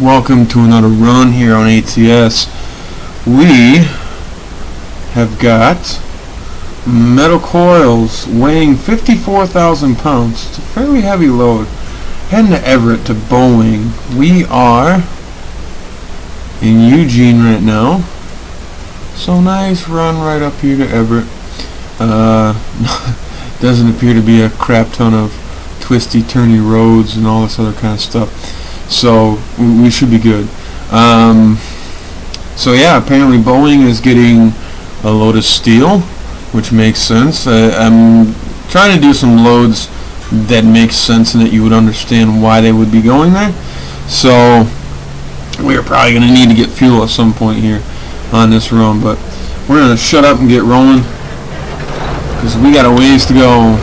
Welcome to another run here on ATS. We have got metal coils weighing 54,000 pounds. It's a fairly heavy load. Heading to Everett to Boeing. We are in Eugene right now. So nice run right up here to Everett. Doesn't appear to be a crap ton of twisty turny roads and all this other kind of stuff. So we should be good. So yeah, apparently Boeing is getting a load of steel, which makes sense. I'm trying to do some loads that make sense and that you would understand why they would be going there. So we're probably going to need to get fuel at some point here on this run, but we're going to shut up and get rolling because we got a ways to go.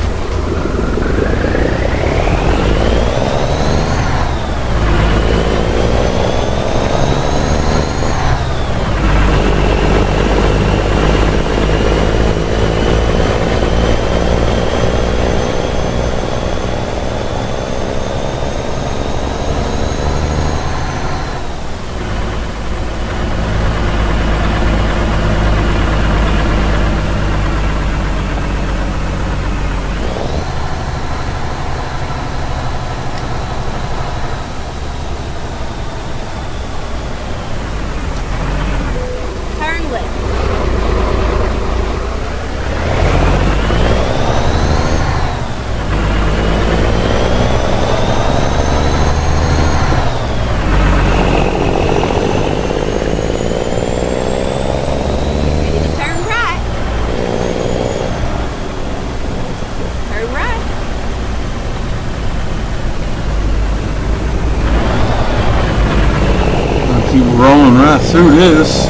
Keep rolling right through this.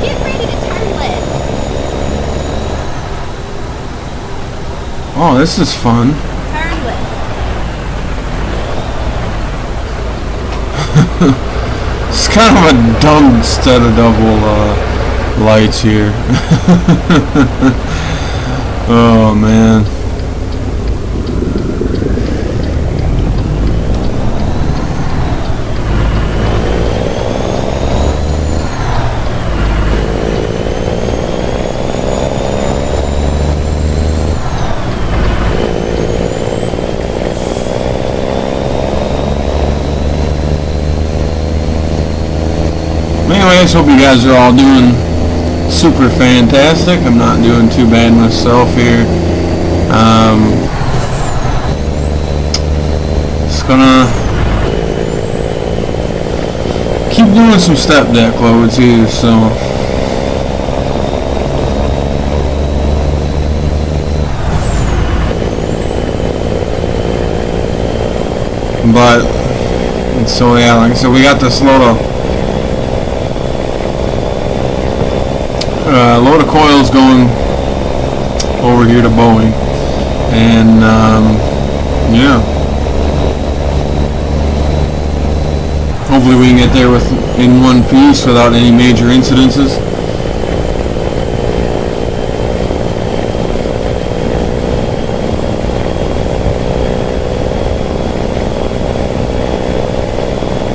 Get ready to turn left. Oh, this is fun. Turn left. It's kind of a dumb set of double lights here. Oh man. Anyways, hope you guys are all doing super fantastic. I'm not doing too bad myself here. Just gonna keep doing some step deck loads here, so yeah, like I said, we got this load of coils going over here to Boeing, and yeah, hopefully we can get there in one piece without any major incidences.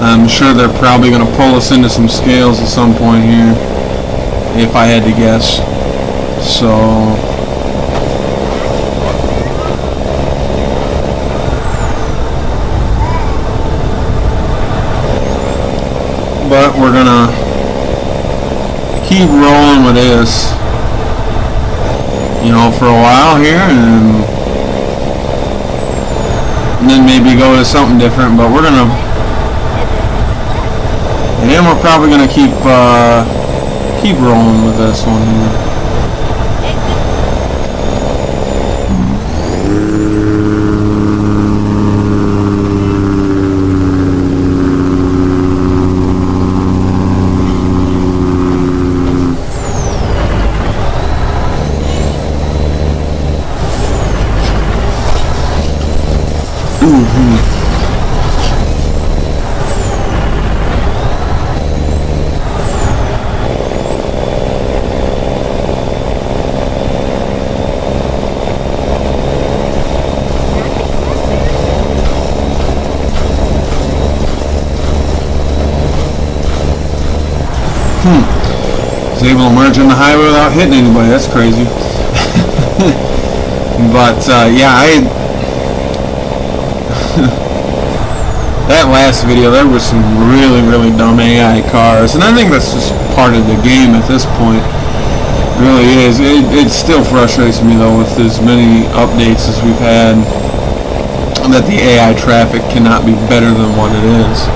I'm sure they're probably going to pull us into some scales at some point here, if I had to guess. So but we're gonna keep rolling with this, you know, for a while here, and then maybe go to something different. But we're gonna, and we're probably gonna keep rolling with this one here. able to merge on the highway without hitting anybody. That's crazy. But yeah, that last video, there was some really, really dumb AI cars, and I think that's just part of the game at this point. It really is. It still frustrates me though, with as many updates as we've had, that the AI traffic cannot be better than what it is.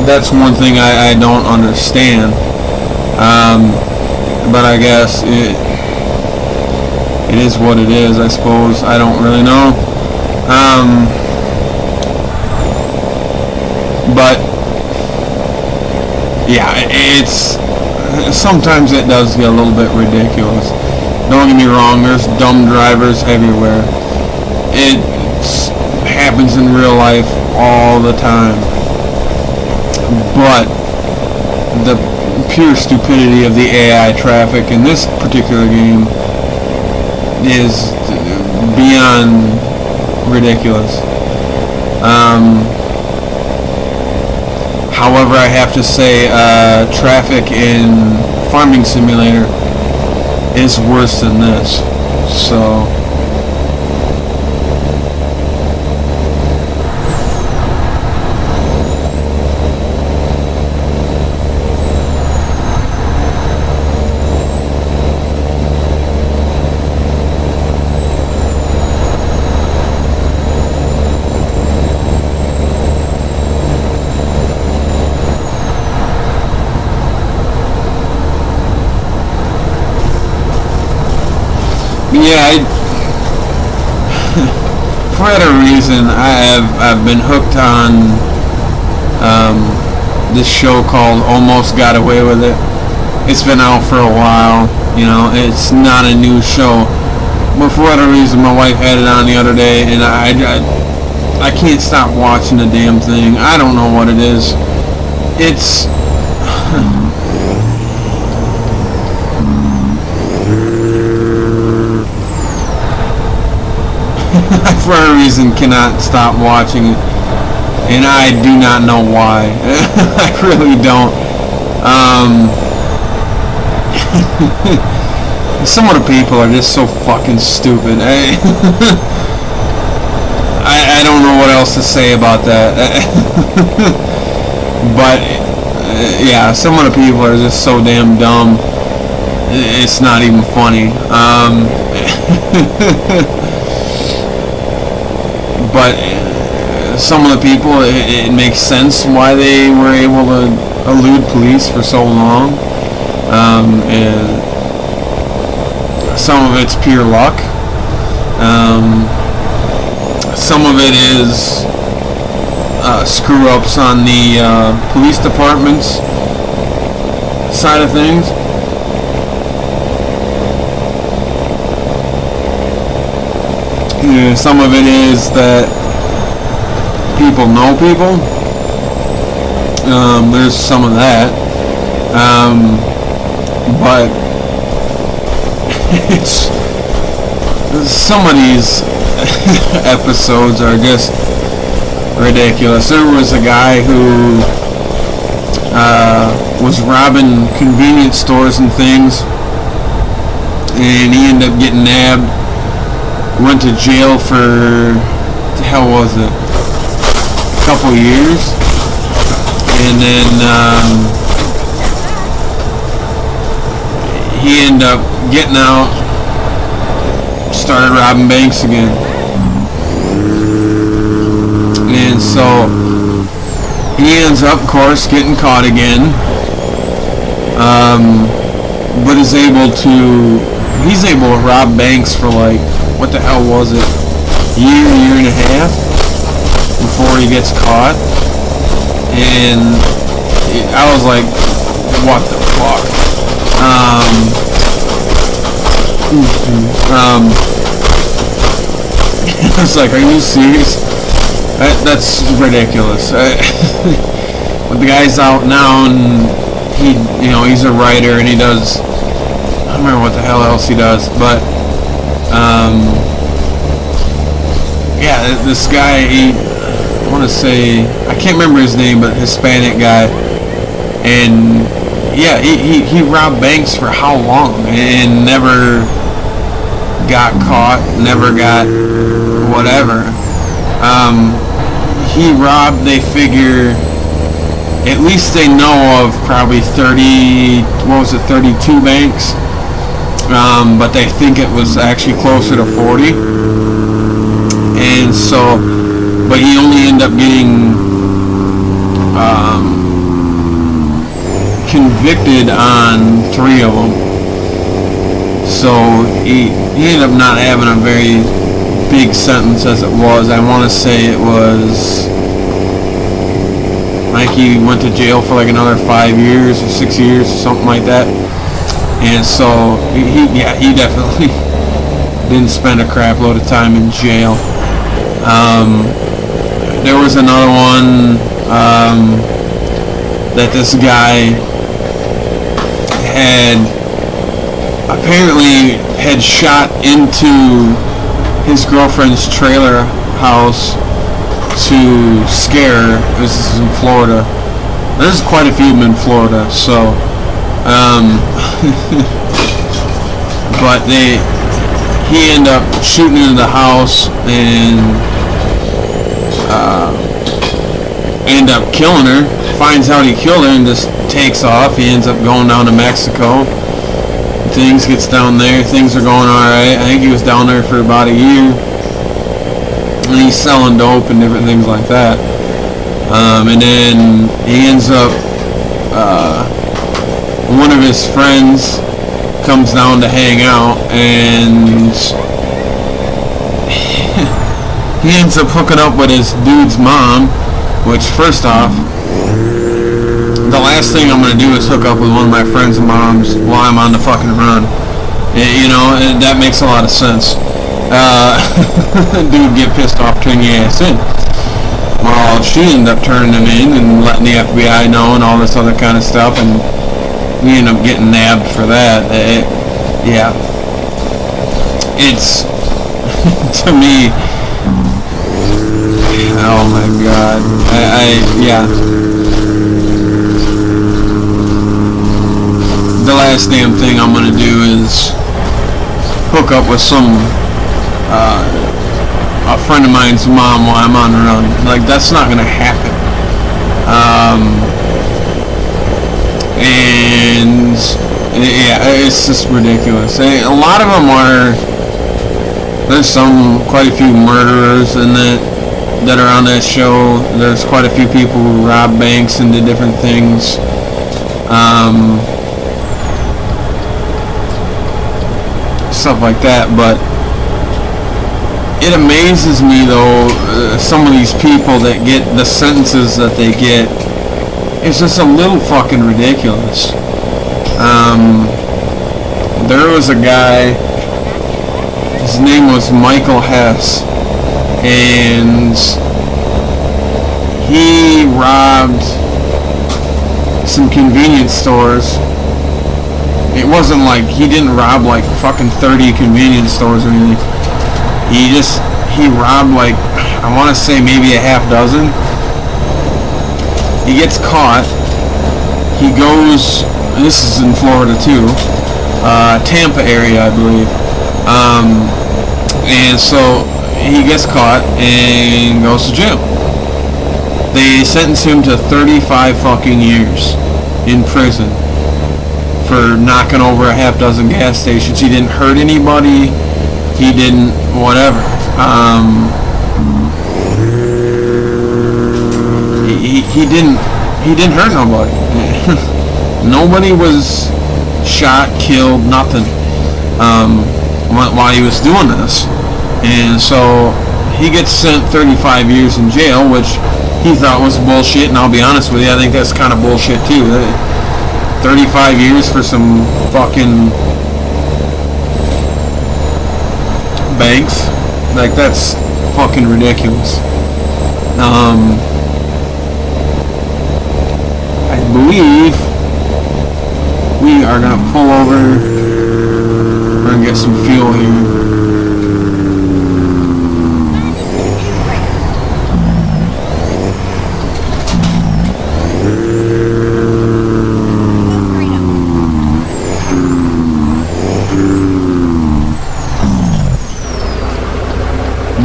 That's one thing I don't understand. But I guess it is what it is, I suppose. I don't really know. But yeah, it's sometimes it does get a little bit ridiculous. Don't get me wrong, there's dumb drivers everywhere. It happens in real life all the time. But the pure stupidity of the AI traffic in this particular game is beyond ridiculous. However, I have to say, traffic in Farming Simulator is worse than this. So yeah, for whatever reason, I've been hooked on this show called Almost Got Away with It. It's been out for a while, you know. It's not a new show, but for whatever reason, my wife had it on the other day, and I can't stop watching the damn thing. I don't know what it is. It's for a reason cannot stop watching it, and I do not know why. I really don't. Some of the people are just so fucking stupid. I don't know what else to say about that. But yeah, some of the people are just so damn dumb. It's not even funny. But some of the people, it makes sense why they were able to elude police for so long. And some of it's pure luck. Some of it is screw-ups on the police department's side of things. Some of it is that people know people. There's some of that. But it's, some of these episodes are just ridiculous. There was a guy who was robbing convenience stores and things, and he ended up getting nabbed. Went to jail for, the hell was it, a couple years, and then he ended up getting out, started robbing banks again, and so he ends up, of course, getting caught again, but he's able to rob banks for like, what the hell was it, year and a half before he gets caught. And I was like, what the fuck? I was like, are you serious? That's ridiculous. But the guy's out now, and he's a writer, and he does, I don't remember what the hell else he does, but yeah, this guy, I want to say, I can't remember his name, but Hispanic guy, and yeah, he robbed banks for how long and never got caught, never got whatever. He robbed, they figure, at least they know of probably 32 banks. But they think it was actually closer to 40. And so, but he only ended up getting convicted on 3 of them. So he ended up not having a very big sentence as it was. I want to say it was like he went to jail for like another 5 years or 6 years or something like that. And so he definitely didn't spend a crap load of time in jail. There was another one that this guy apparently had shot into his girlfriend's trailer house to scare her. This is in Florida. There's quite a few of them in Florida, so but he ended up shooting into the house and ended up killing her. Finds out he killed her and just takes off. He ends up going down to Mexico. Things gets down there. Things are going alright. I think he was down there for about a year. And he's selling dope and different things like that. And then he ends up, one of his friends comes down to hang out, and he ends up hooking up with his dude's mom, which, first off, the last thing I'm going to do is hook up with one of my friends' moms while I'm on the fucking run. You know, that makes a lot of sense. Dude get pissed off, turn your ass in. Well, she ended up turning him in and letting the FBI know and all this other kind of stuff, and we ended up getting nabbed for that. Yeah. It's, to me, oh my god. Yeah. The last damn thing I'm gonna do is hook up with a friend of mine's mom while I'm on the run. Like, that's not gonna happen. And yeah, it's just ridiculous. A lot of them are. There's quite a few murderers in that are on that show. There's quite a few people who rob banks and did different things. Stuff like that, but it amazes me though, some of these people that get the sentences that they get. It's just a little fucking ridiculous. There was a guy, his name was Michael Hess, and he robbed some convenience stores. It wasn't like, he didn't rob like fucking 30 convenience stores or anything. He robbed like, I want to say maybe a half dozen. He gets caught. He goes, this is in Florida too, Tampa area I believe. And so he gets caught and goes to jail. They sentence him to 35 fucking years in prison for knocking over a half dozen gas stations. He didn't hurt anybody. He didn't whatever. He didn't hurt nobody. Nobody was shot, killed, nothing. While he was doing this, and so he gets sent 35 years in jail, which he thought was bullshit. And I'll be honest with you, I think that's kind of bullshit too. 35 years for some fucking banks, like, that's fucking ridiculous. I believe we are gonna pull over. We're gonna get some fuel here.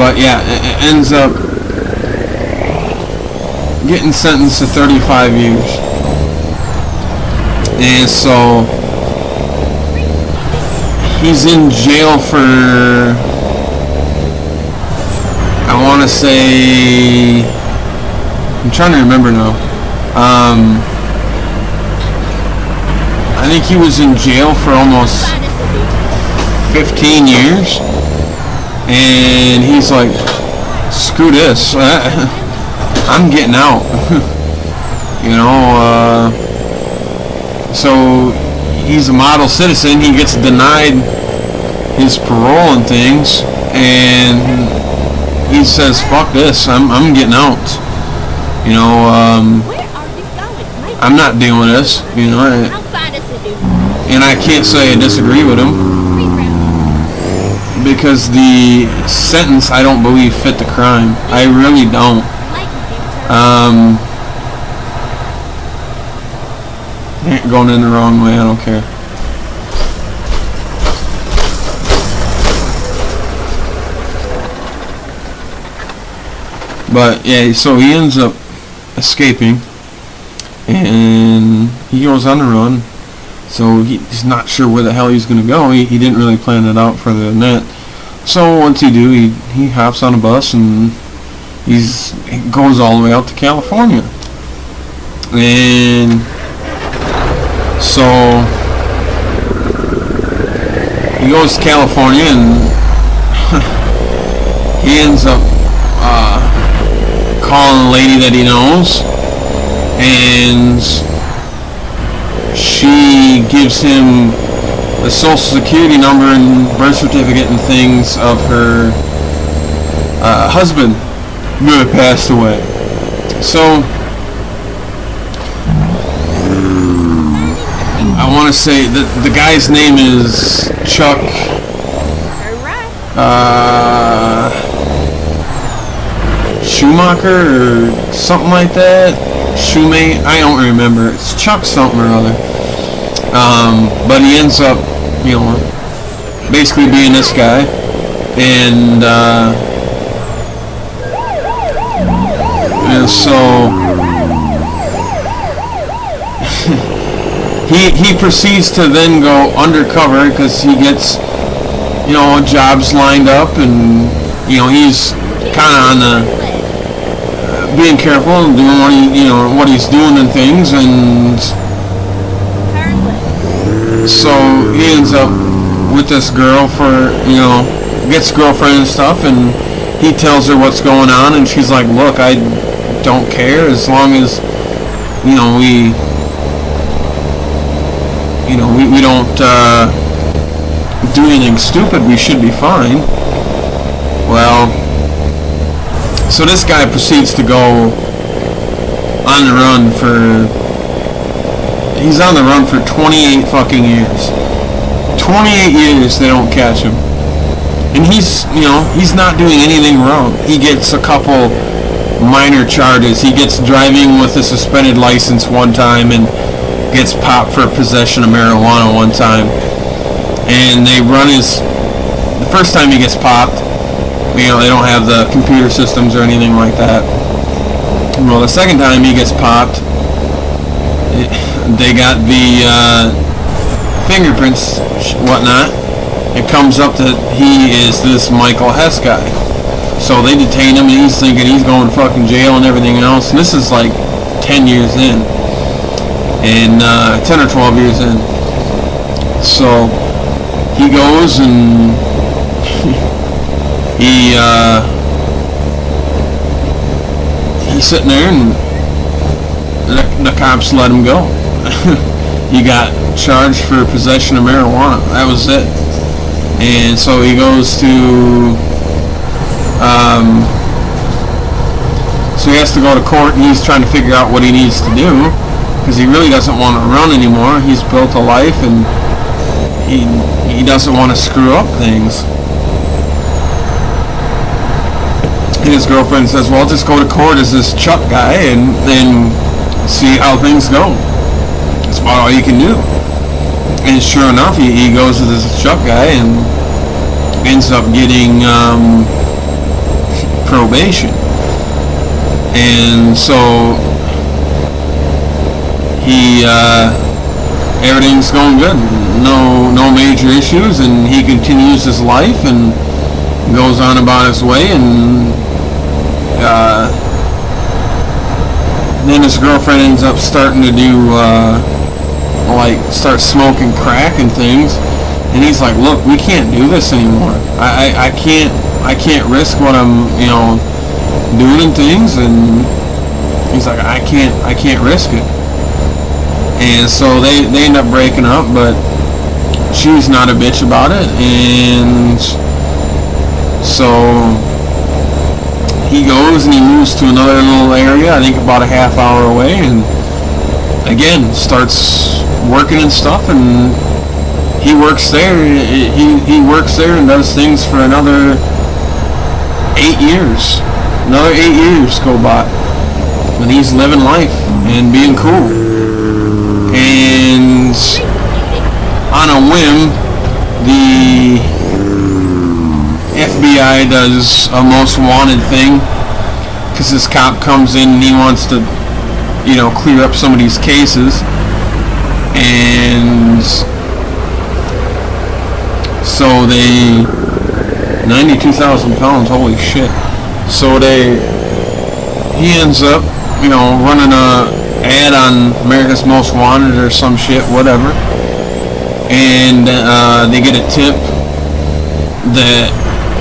But yeah, it ends up getting sentenced to 35 years. And so he's in jail for, I want to say, I'm trying to remember now. I think he was in jail for almost 15 years. And he's like, screw this. I'm getting out. You know, so he's a model citizen. He gets denied his parole and things, and he says, fuck this, I'm getting out. You know, Where are you going? I'm not dealing with this, you know, I'll find us a new and I can't say I disagree with him, because the sentence, I don't believe, fit the crime. I really don't. Going in the wrong way, I don't care. But yeah, so he ends up escaping, and he goes on the run. So he's not sure where the hell he's going to go. He didn't really plan it out further than that. So what's he do? He hops on a bus and he goes all the way out to California. And so he goes to California, and he ends up calling a lady that he knows, and she gives him the social security number and birth certificate and things of her husband who had passed away. So I want to say that the guy's name is Chuck Schumacher or something like that. Shoemate, I don't remember. It's Chuck something or other. But he ends up, you know, basically being this guy, and so he proceeds to then go undercover because he gets, you know, jobs lined up, and you know he's kind of on the being careful and doing what what he's doing and things, and so he ends up with this girl for, you know, gets a girlfriend and stuff, and he tells her what's going on, and she's like, look, I don't care as long as, you know, we don't do anything stupid, we should be fine. Well, so this guy proceeds to go on the run for, he's on the run for 28 fucking years. 28 years they don't catch him. And he's, you know, he's not doing anything wrong. He gets a couple minor charges. He gets driving with a suspended license one time and gets popped for possession of marijuana one time. And they run the first time he gets popped, you know, they don't have the computer systems or anything like that. Well, the second time he gets popped, they got the fingerprints, whatnot. It comes up that he is this Michael Hess guy. So they detain him, and he's thinking he's going to fucking jail and everything else. And this is like 10 years in, and 10 or 12 years in. So he goes and he's sitting there, and the cops let him go. He got charged for possession of marijuana. That was it. And so he goes to so he has to go to court, and he's trying to figure out what he needs to do, because he really doesn't want to run anymore. He's built a life, and he doesn't want to screw up things. And his girlfriend says, well, just go to court as this Chuck guy and then see how things go. That's about all you can do. And sure enough, he goes to this Chuck guy and ends up getting probation. And so he everything's going good, no major issues, and he continues his life and goes on about his way. And then his girlfriend ends up starting to do start smoking crack and things, and he's like, look, we can't do this anymore. I can't risk what I'm doing and things. And he's like, I can't risk it. And so they end up breaking up, but she's not a bitch about it. And so he goes and he moves to another little area, I think about a half hour away, and again starts working and stuff. And he works there. He works there and does things for another 8 years. Another 8 years go by, and he's living life and being cool. And on a whim, the FBI does a most wanted thing, because this cop comes in and he wants to, clear up some of these cases. And so they 92,000 pounds, holy shit. So he ends up, running a ad on America's Most Wanted or some shit, whatever. And they get a tip that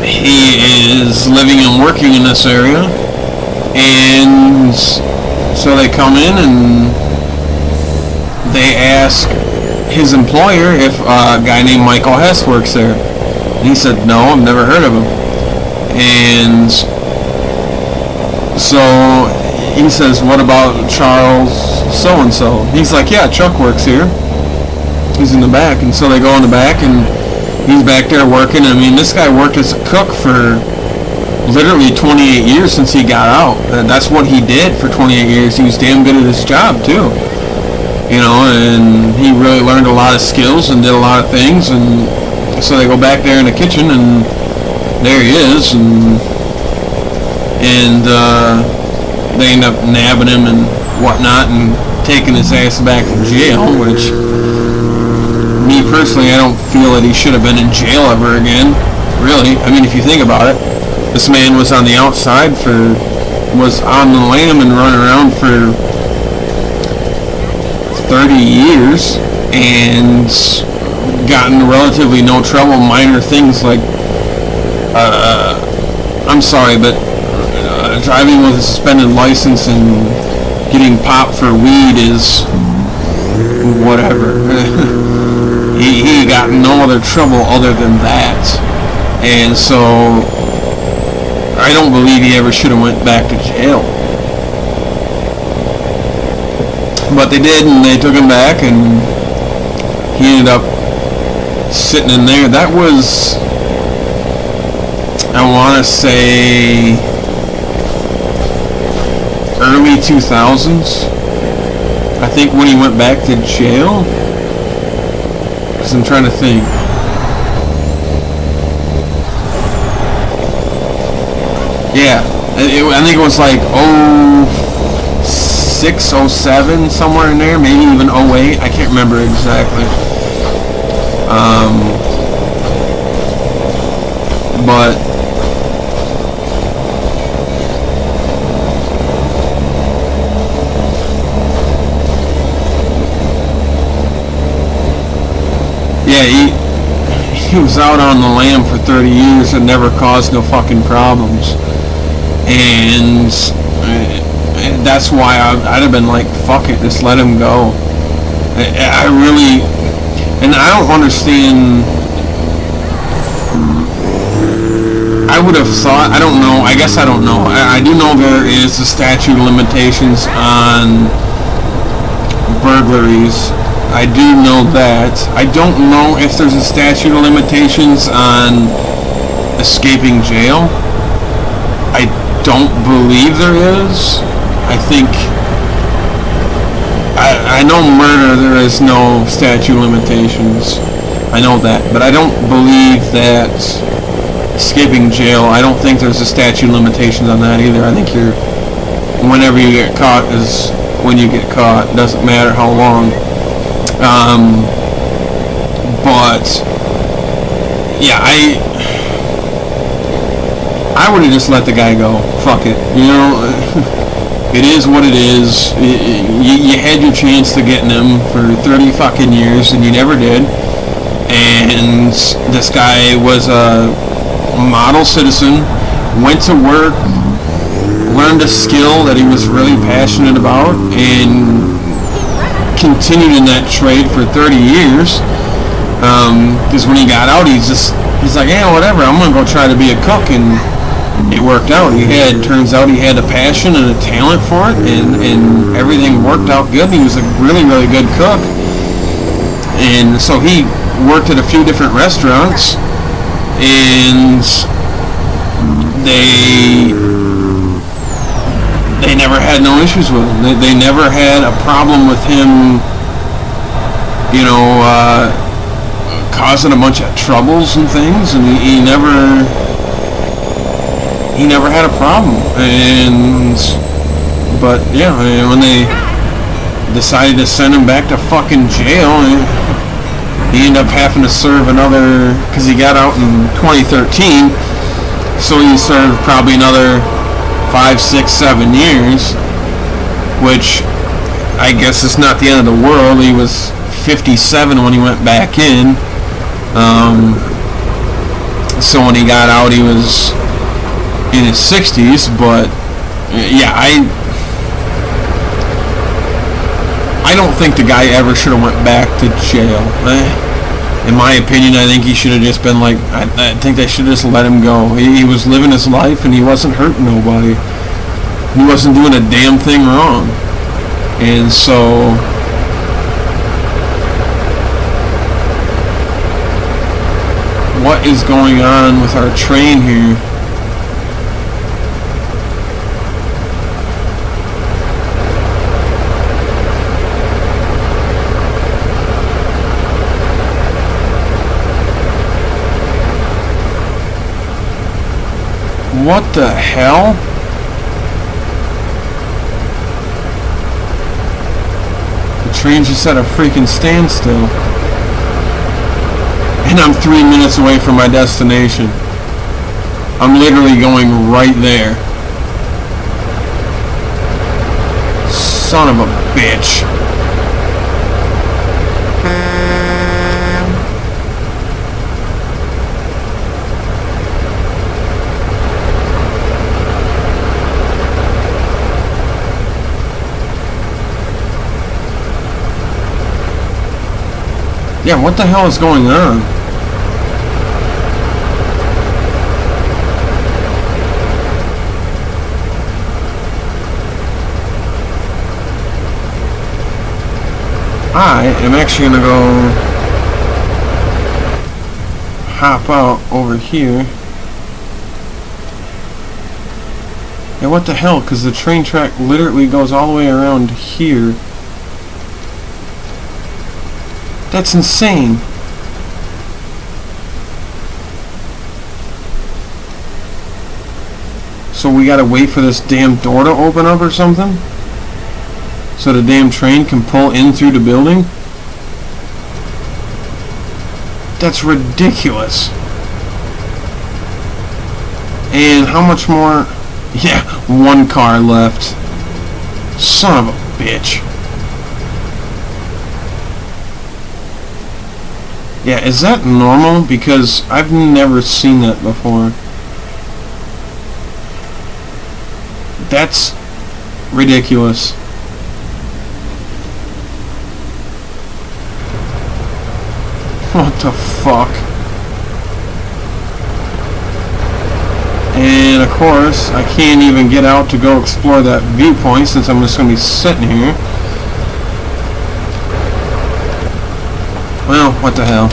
he is living and working in this area. And so they come in and they ask his employer if a guy named Michael Hess works there. And he said, no, I've never heard of him. And so he says, what about Charles so-and-so? He's like, yeah, Chuck works here. He's in the back. And so they go in the back, and he's back there working. I mean, this guy worked as a cook for literally 28 years since he got out. That's what he did for 28 years. He was damn good at his job, too. And he really learned a lot of skills and did a lot of things. And so they go back there in the kitchen, and there he is. And they end up nabbing him and whatnot and taking his ass back to jail, which, me personally, I don't feel that he should have been in jail ever again, really. I mean, if you think about it, this man was on the outside was on the lam and running around for 30 years and got into relatively no trouble. Minor things like, I'm sorry, but driving with a suspended license and getting popped for weed is whatever. he got no other trouble other than that. And so I don't believe he ever should have went back to jail. But they did, and they took him back, and he ended up sitting in there. That was, I want to say, early 2000s. I think when he went back to jail. Because I'm trying to think. Yeah, I think it was like 06, 07, somewhere in there, maybe even 08. I can't remember exactly. But yeah, he was out on the lam for 30 years and never caused no fucking problems. And that's why I'd have been like, fuck it, just let him go. I really, and I don't understand. I would have thought, I don't know, I guess I don't know. I do know there is a statute of limitations on burglaries. I do know that. I don't know if there's a statute of limitations on escaping jail. I don't believe there is. I think, I know murder, there is no statute of limitations. I know that. But I don't believe that escaping jail. I don't think there's a statute of limitations on that either. I think whenever you get caught is when you get caught. It doesn't matter how long. But yeah, I would have just let the guy go. Fuck it. You know, it is what it is. You had your chance to getting him for 30 fucking years, and you never did. And this guy was a model citizen, went to work, learned a skill that he was really passionate about, and continued in that trade for 30 years. Because when he got out, he's like, yeah, whatever, I'm gonna go try to be a cook, and it worked out. Turns out he had a passion and a talent for it, and everything worked out good. He was a really, really good cook, and so he worked at a few different restaurants, and they never had no issues with him. They never had a problem with him, you know, causing a bunch of troubles and things, and he never had a problem. But yeah, when they decided to send him back to fucking jail, he ended up having to serve another, because he got out in 2013, so he served probably another 5, 6, 7 years, which I guess is not the end of the world. He was 57 when he went back in. So when he got out, he was in his 60s. But yeah, I don't think the guy ever should have went back to jail. In my opinion, I think he should have just been like, I think they should have just let him go. He was living his life, and he wasn't hurting nobody. He wasn't doing a damn thing wrong. And so what is going on with our train here? What the hell? The train's just at a freaking standstill. And I'm 3 minutes away from my destination. I'm literally going right there. Son of a bitch. Yeah, what the hell is going on? I am actually going to go hop out over here. Yeah, what the hell? Because the train track literally goes all the way around here. That's insane. So we gotta wait for this damn door to open up or something? So the damn train can pull in through the building? That's ridiculous. And how much more? Yeah, one car left. Son of a bitch. Yeah, is that normal? Because I've never seen that before. That's ridiculous. What the fuck? And of course, I can't even get out to go explore that viewpoint since I'm just going to be sitting here. Well, what the hell.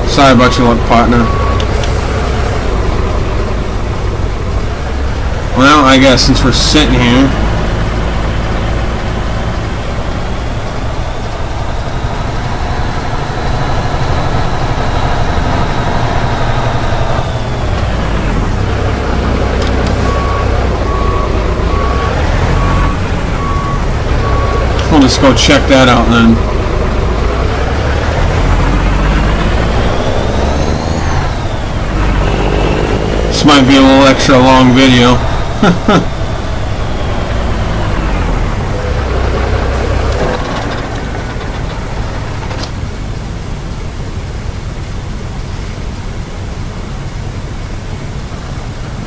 Sorry about your luck, partner. Well, I guess since we're sitting here, just go check that out then. This might be a little extra long video.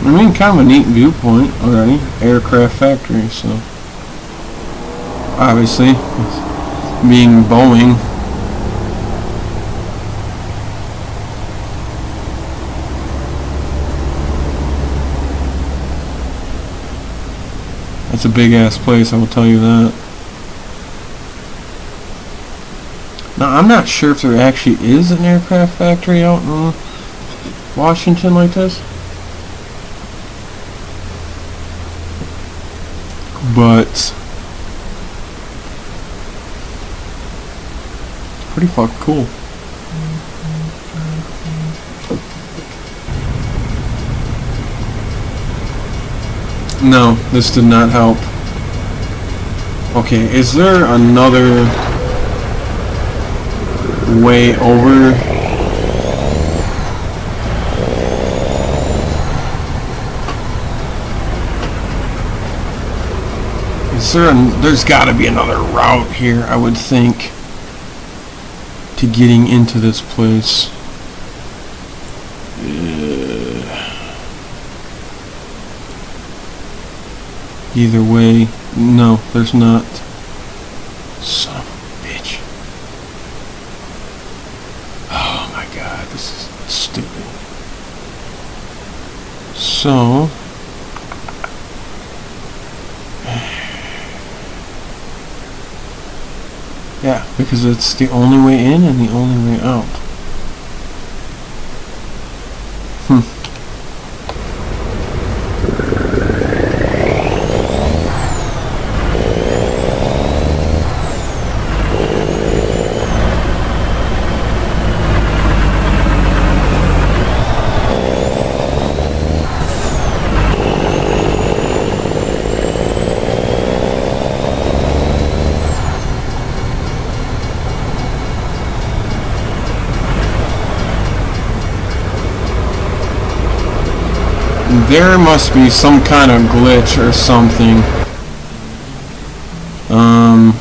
I mean, kind of a neat viewpoint already. Aircraft factory, so obviously, being Boeing. That's a big ass place, I will tell you that. Now, I'm not sure if there actually is an aircraft factory out in Washington like this. But pretty fucking cool. No, this did not help. Okay, is there another way over? There's got to be another route here, I would think, to getting into this place. Either way, no, there's not. Son of a bitch. Oh my god, this is stupid. So... yeah, because it's the only way in and the only way out. There must be some kind of glitch or something. I'm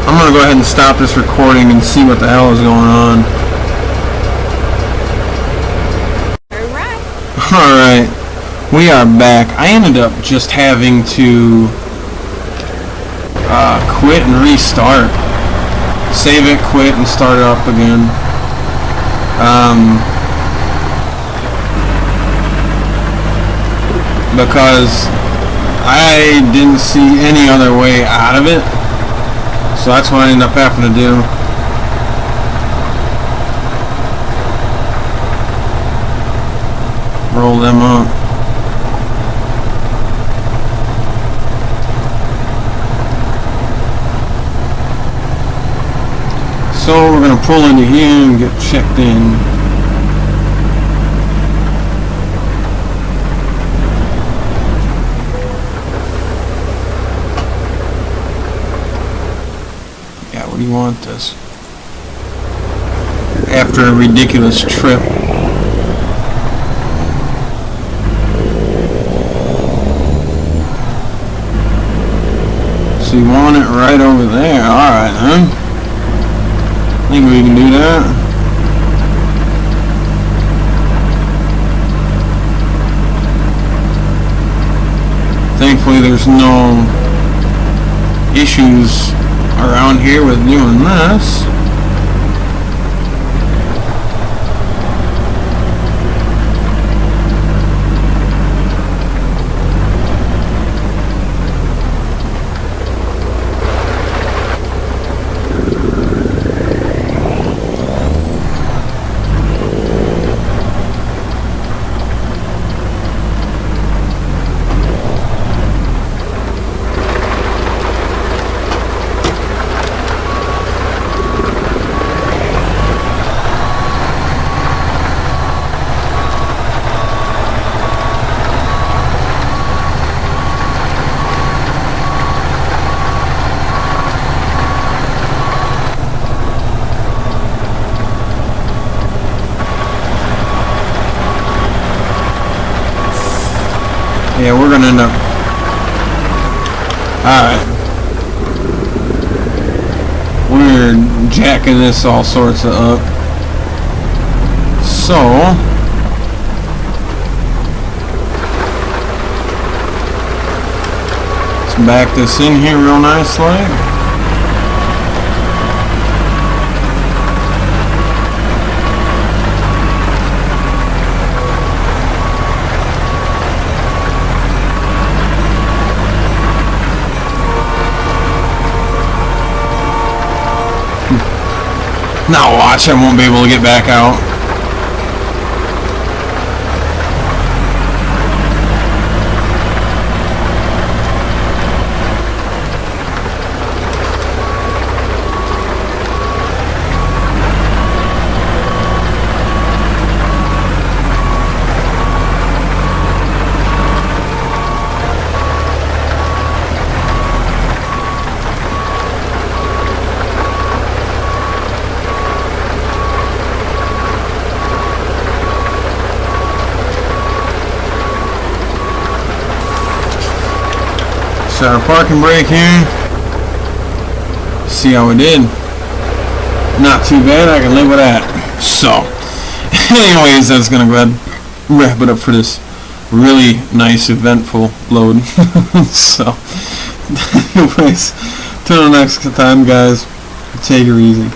gonna go ahead and stop this recording and see what the hell is going on. Alright, we are back. I ended up just having to quit and restart. Save it, quit, and start it up again. Because I didn't see any other way out of it, so that's what I ended up having to do. Roll them up. So we're gonna pull into here and get checked in. What do you want this? After a ridiculous trip. So you want it right over there. Alright then. Think we can do that. Thankfully there's no issues around here with doing this. Yeah, we're gonna end up. Alright. We're jacking this all sorts of up. So let's back this in here real nice like. Now watch, I won't be able to get back out. Set our parking brake here. See how we did. Not too bad, I can live with that. So, anyways, that's gonna go ahead and wrap it up for this really nice, eventful load. So, anyways, till the next time, guys, take it easy.